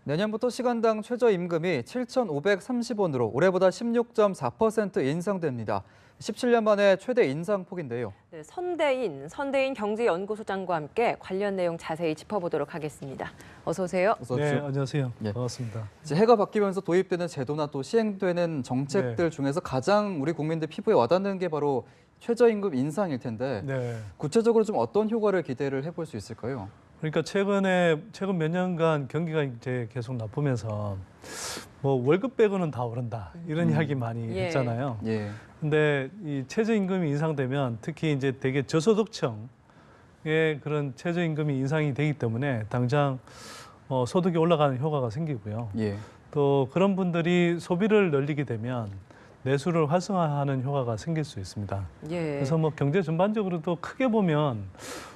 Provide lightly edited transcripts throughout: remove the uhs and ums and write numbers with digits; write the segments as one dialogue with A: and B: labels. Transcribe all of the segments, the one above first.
A: 내년부터 시간당 최저임금이 7,530원으로 올해보다 16.4% 인상됩니다. 17년 만에 최대 인상폭인데요.
B: 네, 선대인 경제연구소장과 함께 관련 내용 자세히 짚어보도록 하겠습니다. 어서 오세요.
C: 네, 안녕하세요.
A: 예.
C: 반갑습니다.
A: 이제 해가 바뀌면서 도입되는 제도나 또 시행되는 정책들 중에서 가장 우리 국민들 피부에 와닿는 게 바로 최저임금 인상일 텐데
C: 네.
A: 구체적으로 좀 어떤 효과를 기대를 해볼 수 있을까요?
C: 그러니까 최근 몇 년간 경기가 이제 계속 나쁘면서 뭐 월급 빼고는 다 오른다 이런 이야기 많이
B: 예.
C: 했잖아요.
A: 예.
C: 근데 이 최저임금이 인상되면 특히 이제 되게 저소득층의 그런 최저임금이 인상이 되기 때문에 당장 소득이 올라가는 효과가 생기고요.
A: 예.
C: 또 그런 분들이 소비를 늘리게 되면 내수를 활성화하는 효과가 생길 수 있습니다.
B: 예.
C: 그래서 뭐 경제 전반적으로도 크게 보면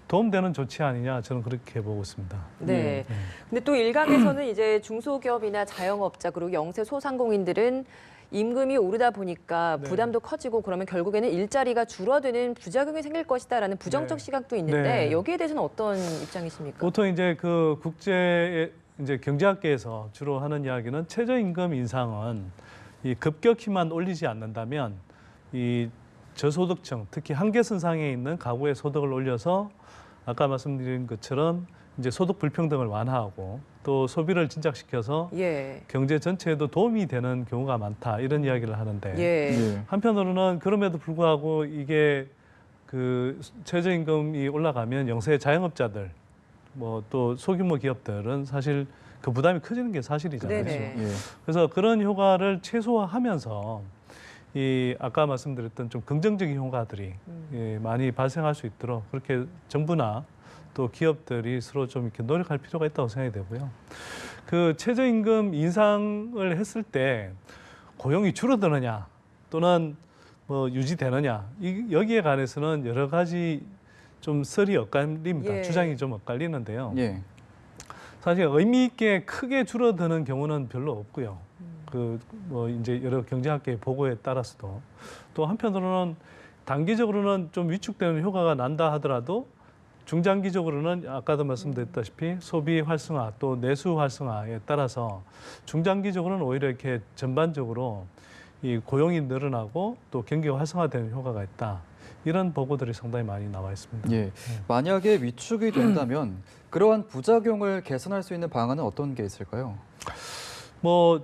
C: 도움되는 조치 아니냐 저는 그렇게 보고 있습니다.
B: 네. 근데 또 일각에서는 이제 중소기업이나 자영업자 그리고 영세 소상공인들은 임금이 오르다 보니까
C: 네.
B: 부담도 커지고 그러면 결국에는 일자리가 줄어드는 부작용이 생길 것이다라는 부정적
C: 네.
B: 시각도 있는데
C: 네.
B: 여기에 대해서는 어떤 입장이십니까?
C: 보통 이제 그 국제 이제 경제학계에서 주로 하는 이야기는 최저임금 인상은 이 급격히만 올리지 않는다면 이 저소득층, 특히 한계선상에 있는 가구의 소득을 올려서 아까 말씀드린 것처럼 이제 소득 불평등을 완화하고 또 소비를 진작시켜서
B: 예.
C: 경제 전체에도 도움이 되는 경우가 많다 이런 이야기를 하는데
B: 예.
A: 예.
C: 한편으로는 그럼에도 불구하고 이게 그 최저임금이 올라가면 영세 자영업자들 뭐 또 소규모 기업들은 사실 그 부담이 커지는 게 사실이잖아요.
B: 네네.
A: 예.
C: 그래서 그런 효과를 최소화하면서 이 아까 말씀드렸던 좀 긍정적인 효과들이 예, 많이 발생할 수 있도록 그렇게 정부나 또 기업들이 서로 좀 이렇게 노력할 필요가 있다고 생각이 되고요. 그 최저임금 인상을 했을 때 고용이 줄어드느냐 또는 뭐 유지되느냐 여기에 관해서는 여러 가지 좀 설이 엇갈립니다.
B: 예.
C: 주장이 좀 엇갈리는데요.
A: 예.
C: 사실 의미 있게 크게 줄어드는 경우는 별로 없고요. 그 뭐 이제 여러 경제학계 보고에 따라서도 또 한편으로는 단기적으로는 좀 위축되는 효과가 난다 하더라도 중장기적으로는 아까도 말씀드렸다시피 소비 활성화 또 내수 활성화에 따라서 중장기적으로는 오히려 이렇게 전반적으로 이 고용이 늘어나고 또 경기가 활성화되는 효과가 있다. 이런 보고들이 상당히 많이 나와 있습니다.
A: 예. 만약에 위축이 된다면 그러한 부작용을 개선할 수 있는 방안은 어떤 게 있을까요?
C: 뭐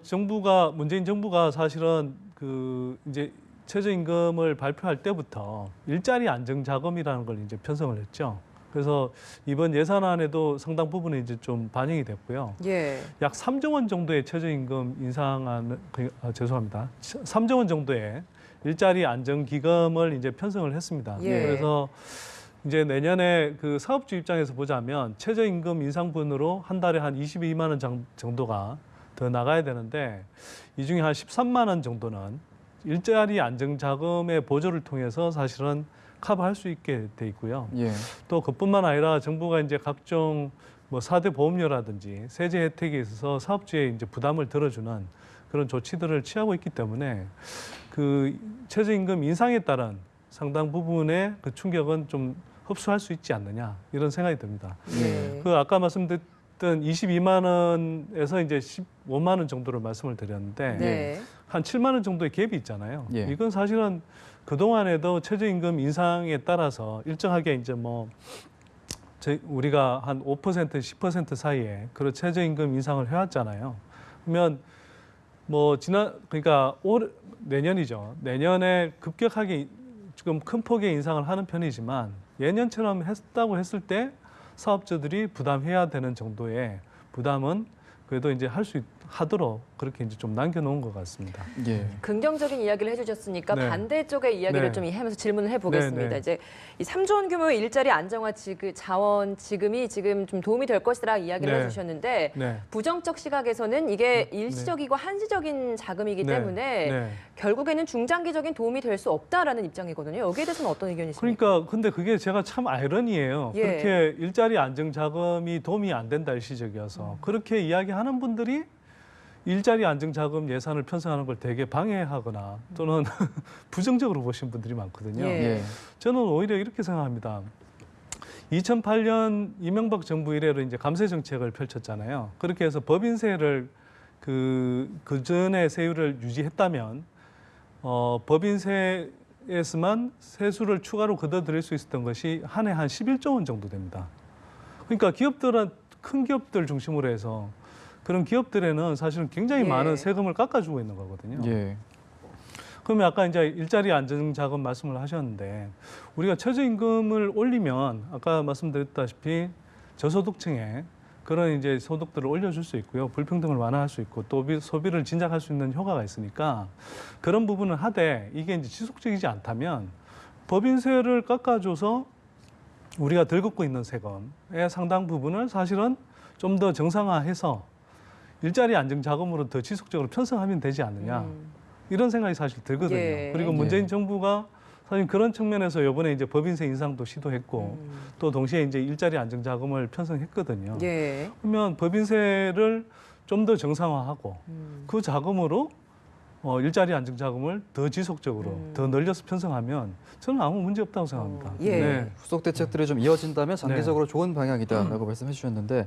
C: 문재인 정부가 사실은 그 이제 최저임금을 발표할 때부터 일자리 안정 자금이라는 걸 이제 편성을 했죠. 그래서 이번 예산안에도 상당 부분이 이제 좀 반영이 됐고요.
B: 예.
C: 약 3조 원 정도의 최저임금 인상안 죄송합니다. 3조 원 정도의 일자리 안정 기금을 이제 편성을 했습니다.
B: 예.
C: 그래서 이제 내년에 그 사업주 입장에서 보자면 최저임금 인상분으로 한 달에 한 22만 원 정도가 더 나가야 되는데 이 중에 한 13만 원 정도는 일자리 안정 자금의 보조를 통해서 사실은 커버할 수 있게 돼 있고요.
A: 예.
C: 또 그뿐만 아니라 정부가 이제 각종 뭐 4대 보험료라든지 세제 혜택에 있어서 사업주의 이제 부담을 덜어주는 그런 조치들을 취하고 있기 때문에 그 최저임금 인상에 따른 상당 부분의 그 충격은 좀 흡수할 수 있지 않느냐 이런 생각이 듭니다.
B: 예.
C: 그 아까 말씀드렸던 22만 원에서 이제 15만 원 정도를 말씀을 드렸는데
B: 네.
C: 한 7만 원 정도의 갭이 있잖아요.
A: 예.
C: 이건 사실은 그동안에도 최저임금 인상에 따라서 일정하게 이제 뭐 우리가 한 5%, 10% 사이에 그런 최저임금 인상을 해왔잖아요. 그러면 뭐 그러니까 내년이죠. 내년에 급격하게 지금 큰 폭의 인상을 하는 편이지만 예년처럼 했다고 했을 때 사업자들이 부담해야 되는 정도의 부담은 그래도 이제 하도록 그렇게 이제 좀 남겨놓은 것 같습니다.
A: 예.
B: 긍정적인 이야기를 해주셨으니까
C: 네.
B: 반대쪽의 이야기를
C: 네.
B: 좀 하면서 질문을 해보겠습니다.
C: 네, 네.
B: 이제 이 3조 원 규모의 일자리 안정화 자원 지금이 지금 좀 도움이 될 것이라 이야기를
C: 네.
B: 해주셨는데
C: 네.
B: 부정적 시각에서는 이게 일시적이고 한시적인 자금이기
C: 네.
B: 때문에
C: 네.
B: 결국에는 중장기적인 도움이 될 수 없다라는 입장이거든요. 여기에 대해서는 어떤 의견이십니까?
C: 그러니까 근데 그게 제가 참 아이러니예요.
B: 예.
C: 그렇게 일자리 안정 자금이 도움이 안 된다 일시적이어서 그렇게 이야기하는 분들이 일자리 안정 자금 예산을 편성하는 걸 되게 방해하거나 또는 부정적으로 보신 분들이 많거든요.
B: 예.
A: 예.
C: 저는 오히려 이렇게 생각합니다. 2008년 이명박 정부 이래로 이제 감세 정책을 펼쳤잖아요. 그렇게 해서 법인세를 그 전에 세율을 유지했다면 법인세에서만 세수를 추가로 걷어들일 수 있었던 것이 한 해 한 11조 원 정도 됩니다. 그러니까 기업들은 큰 기업들 중심으로 해서 그런 기업들에는 사실은 굉장히
B: 예.
C: 많은 세금을 깎아주고 있는 거거든요.
A: 예.
C: 그러면 아까 이제 일자리 안정자금 말씀을 하셨는데 우리가 최저임금을 올리면 아까 말씀드렸다시피 저소득층에 그런 이제 소득들을 올려줄 수 있고요. 불평등을 완화할 수 있고 또 소비를 진작할 수 있는 효과가 있으니까 그런 부분을 하되 이게 이제 지속적이지 않다면 법인세를 깎아줘서 우리가 덜 걷고 있는 세금의 상당 부분을 사실은 좀 더 정상화해서 일자리 안정자금으로 더 지속적으로 편성하면 되지 않느냐. 이런 생각이 사실 들거든요.
B: 예.
C: 그리고 문재인 정부가 사실 그런 측면에서 이번에 이제 법인세 인상도 시도했고 또 동시에 이제 일자리 안정자금을 편성했거든요.
B: 예.
C: 그러면 법인세를 좀 더 정상화하고 그 자금으로 일자리 안정자금을 더 지속적으로 더 늘려서 편성하면 저는 아무 문제 없다고 생각합니다.
B: 예.
C: 네.
A: 후속 대책들이 좀 이어진다면 장기적으로 좋은 방향이다라고 말씀해 주셨는데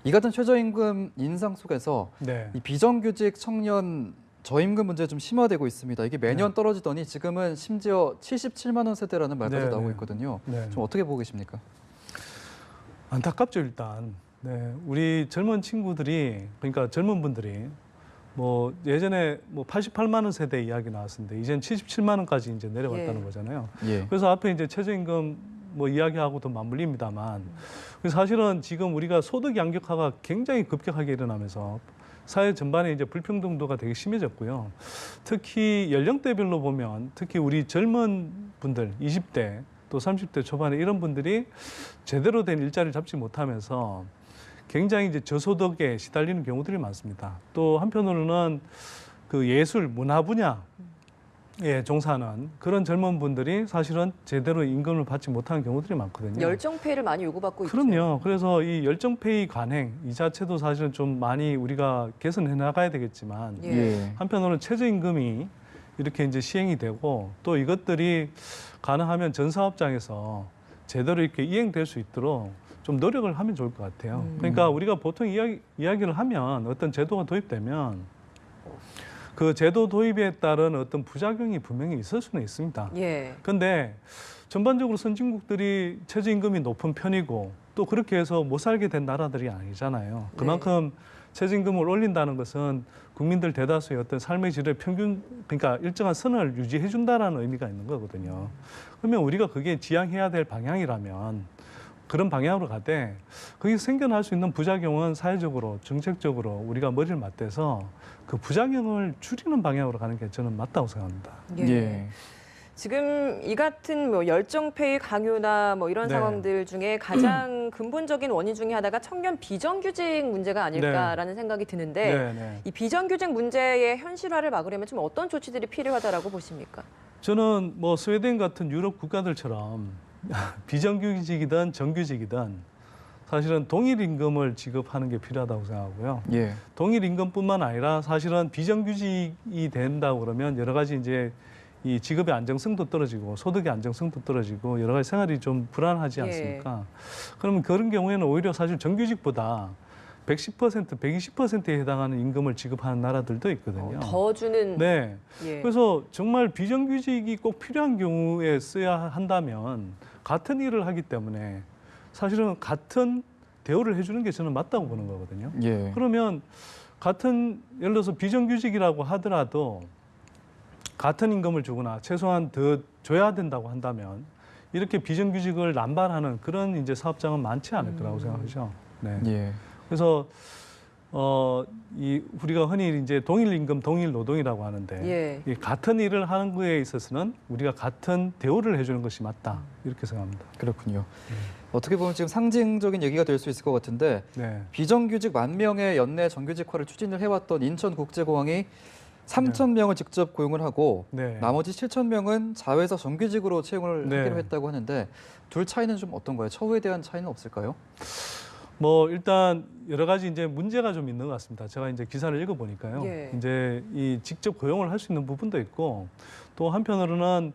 A: 이 같은 최저임금 인상 속에서
C: 네.
A: 이 비정규직 청년 저임금 문제 좀 심화되고 있습니다. 이게 매년 떨어지더니 지금은 심지어 77만 원 세대라는 말까지
C: 네,
A: 나오고
C: 네.
A: 있거든요.
C: 네.
A: 좀 어떻게 보고 계십니까?
C: 안타깝죠 일단. 네, 우리 젊은 친구들이 그러니까 젊은 분들이 뭐 예전에 뭐 88만 원 세대 이야기 나왔었는데 이제는 77만 원까지 이제 내려갔다는
B: 예.
C: 거잖아요.
A: 예.
C: 그래서 앞에 이제 최저임금 뭐 이야기하고도 맞물립니다만 사실은 지금 우리가 소득 양극화가 굉장히 급격하게 일어나면서 사회 전반에 이제 불평등도가 되게 심해졌고요. 특히 연령대별로 보면 특히 우리 젊은 분들 20대 또 30대 초반에 이런 분들이 제대로 된 일자리를 잡지 못하면서 굉장히 이제 저소득에 시달리는 경우들이 많습니다. 또 한편으로는 그 예술, 문화 분야에 종사하는 그런 젊은 분들이 사실은 제대로 임금을 받지 못하는 경우들이 많거든요.
B: 열정페이를 많이 요구받고 있죠.
C: 그럼요. 그래서 이 열정페이 관행 이 자체도 사실은 좀 많이 우리가 개선해 나가야 되겠지만
B: 예.
C: 한편으로는 최저임금이 이렇게 이제 시행이 되고 또 이것들이 가능하면 전 사업장에서 제대로 이렇게 이행될 수 있도록 좀 노력을 하면 좋을 것 같아요. 그러니까 우리가 보통 이야기를 하면 어떤 제도가 도입되면 그 제도 도입에 따른 어떤 부작용이 분명히 있을 수는 있습니다.
B: 예.
C: 그런데 전반적으로 선진국들이 최저임금이 높은 편이고 또 그렇게 해서 못 살게 된 나라들이 아니잖아요. 그만큼 최저임금을 올린다는 것은 국민들 대다수의 어떤 삶의 질의 평균, 그러니까 일정한 선을 유지해 준다라는 의미가 있는 거거든요. 그러면 우리가 그게 지향해야 될 방향이라면 그런 방향으로 가되 거기서 생겨날 수 있는 부작용은 사회적으로, 정책적으로 우리가 머리를 맞대서 그 부작용을 줄이는 방향으로 가는 게 저는 맞다고 생각합니다.
B: 예.
A: 예.
B: 지금 이 같은 뭐 열정페이 강요나 뭐 이런
C: 네.
B: 상황들 중에 가장 근본적인 원인 중에 하나가 청년 비정규직 문제가 아닐까라는 생각이 드는데
C: 네, 네.
B: 이 비정규직 문제의 현실화를 막으려면 좀 어떤 조치들이 필요하다라고 보십니까?
C: 저는 뭐 스웨덴 같은 유럽 국가들처럼 비정규직이든 정규직이든 사실은 동일 임금을 지급하는 게 필요하다고 생각하고요.
A: 예.
C: 동일 임금뿐만 아니라 사실은 비정규직이 된다고 그러면 여러 가지 이제 이 직업의 안정성도 떨어지고 소득의 안정성도 떨어지고 여러 가지 생활이 좀 불안하지
B: 예.
C: 않습니까? 그러면 그런 경우에는 오히려 사실 정규직보다 110%, 120%에 해당하는 임금을 지급하는 나라들도 있거든요.
B: 더 주는
C: 네.
B: 예.
C: 그래서 정말 비정규직이 꼭 필요한 경우에 써야 한다면 같은 일을 하기 때문에 사실은 같은 대우를 해주는 게 저는 맞다고 보는 거거든요.
A: 예.
C: 그러면 같은 예를 들어서 비정규직이라고 하더라도 같은 임금을 주거나 최소한 더 줘야 된다고 한다면 이렇게 비정규직을 남발하는 그런 이제 사업장은 많지 않을 거라고 생각하죠. 네.
A: 예.
C: 그래서 이 우리가 흔히 이제 동일 임금, 동일 노동이라고 하는데
B: 예.
C: 이 같은 일을 하는 거에 있어서는 우리가 같은 대우를 해주는 것이 맞다 이렇게 생각합니다.
A: 그렇군요. 어떻게 보면 지금 상징적인 얘기가 될 수 있을 것 같은데
C: 네.
A: 비정규직 10,000명의 연내 정규직화를 추진을 해왔던 인천국제공항이 3,000명을 직접 고용을 하고
C: 네.
A: 나머지 7,000명은 자회사 정규직으로 채용을
C: 네.
A: 하기로 했다고 하는데 둘 차이는 좀 어떤가요? 처우에 대한 차이는 없을까요?
C: 뭐 일단 여러 가지 이제 문제가 좀 있는 것 같습니다. 제가 이제 기사를 읽어보니까요.
B: 예.
C: 이제 이 직접 고용을 할 수 있는 부분도 있고 또 한편으로는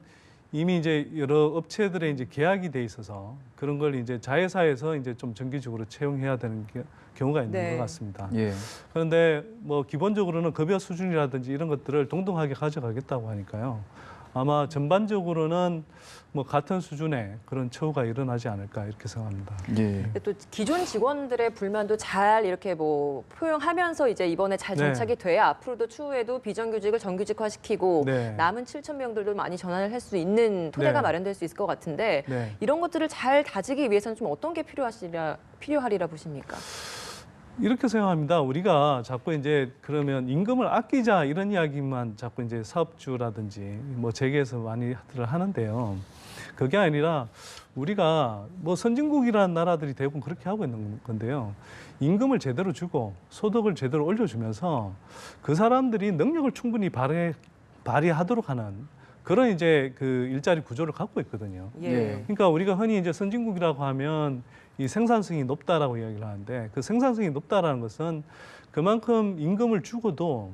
C: 이미 이제 여러 업체들의 이제 계약이 돼 있어서 그런 걸 이제 자회사에서 이제 좀 정기적으로 채용해야 되는 경우가 있는
B: 네.
C: 것 같습니다.
A: 예.
C: 그런데 뭐 기본적으로는 급여 수준이라든지 이런 것들을 동등하게 가져가겠다고 하니까요. 아마 전반적으로는 뭐 같은 수준의 그런 처우가 일어나지 않을까 이렇게 생각합니다.
A: 예.
B: 근데 또 기존 직원들의 불만도 잘 이렇게 뭐 포용하면서 이제 이번에 잘
C: 네.
B: 정착이 돼야 앞으로도 추후에도 비정규직을 정규직화시키고
C: 네.
B: 남은 7천 명들도 많이 전환을 할 수 있는 토대가
C: 네.
B: 마련될 수 있을 것 같은데
C: 네.
B: 이런 것들을 잘 다지기 위해서는 좀 어떤 게 필요하리라 보십니까?
C: 이렇게 생각합니다. 우리가 자꾸 이제 그러면 임금을 아끼자 이런 이야기만 자꾸 이제 사업주라든지 뭐 재계에서 많이들 하는데요. 그게 아니라 우리가 뭐 선진국이라는 나라들이 대부분 그렇게 하고 있는 건데요. 임금을 제대로 주고 소득을 제대로 올려주면서 그 사람들이 능력을 충분히 발휘하도록 하는 그런 이제 그 일자리 구조를 갖고 있거든요.
B: 예.
C: 그러니까 우리가 흔히 이제 선진국이라고 하면 이 생산성이 높다라고 이야기를 하는데 그 생산성이 높다라는 것은 그만큼 임금을 주고도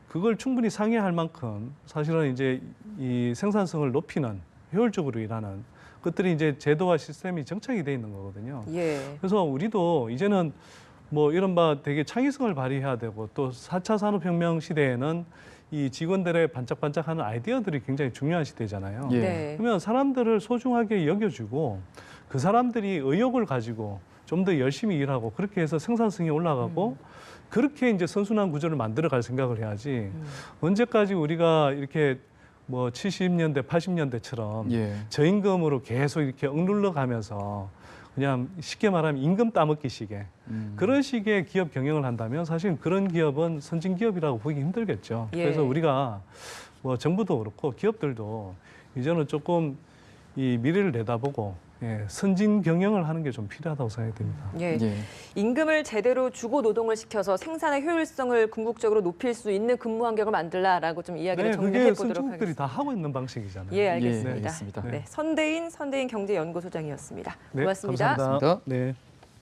C: 그걸 충분히 상회할 만큼 사실은 이제 이 생산성을 높이는 효율적으로 일하는 것들이 이제 제도와 시스템이 정착이 돼 있는 거거든요.
B: 예.
C: 그래서 우리도 이제는 뭐 이른바 되게 창의성을 발휘해야 되고 또 4차 산업혁명 시대에는 이 직원들의 반짝반짝하는 아이디어들이 굉장히 중요한 시대잖아요.
A: 예.
B: 네.
C: 그러면 사람들을 소중하게 여겨주고 그 사람들이 의욕을 가지고 좀 더 열심히 일하고 그렇게 해서 생산성이 올라가고 그렇게 이제 선순환 구조를 만들어갈 생각을 해야지 언제까지 우리가 이렇게 뭐 70년대, 80년대처럼
A: 예.
C: 저임금으로 계속 이렇게 억눌러 가면서 그냥 쉽게 말하면 임금 따먹기식의 그런 식의 기업 경영을 한다면 사실 그런 기업은 선진 기업이라고 보기 힘들겠죠.
B: 예.
C: 그래서 우리가 뭐 정부도 그렇고 기업들도 이제는 조금 이 미래를 내다보고 선진 경영을 하는 게 좀 필요하다고 생각이 듭니다.
B: 예.
A: 예.
B: 임금을 제대로 주고 노동을 시켜서 생산의 효율성을 궁극적으로 높일 수 있는 근무 환경을 만들라라고 좀 이야기를
C: 네,
B: 정리해
C: 그게
B: 보도록
C: 선진국들이
B: 하겠습니다.
C: 다 하고 있는 방식이잖아요.
B: 예, 알겠습니다.
A: 예, 알겠습니다.
B: 네, 선대인 경제연구소장이었습니다.
C: 네,
B: 고맙습니다.
C: 감사합니다.
A: 고맙습니다.
C: 네.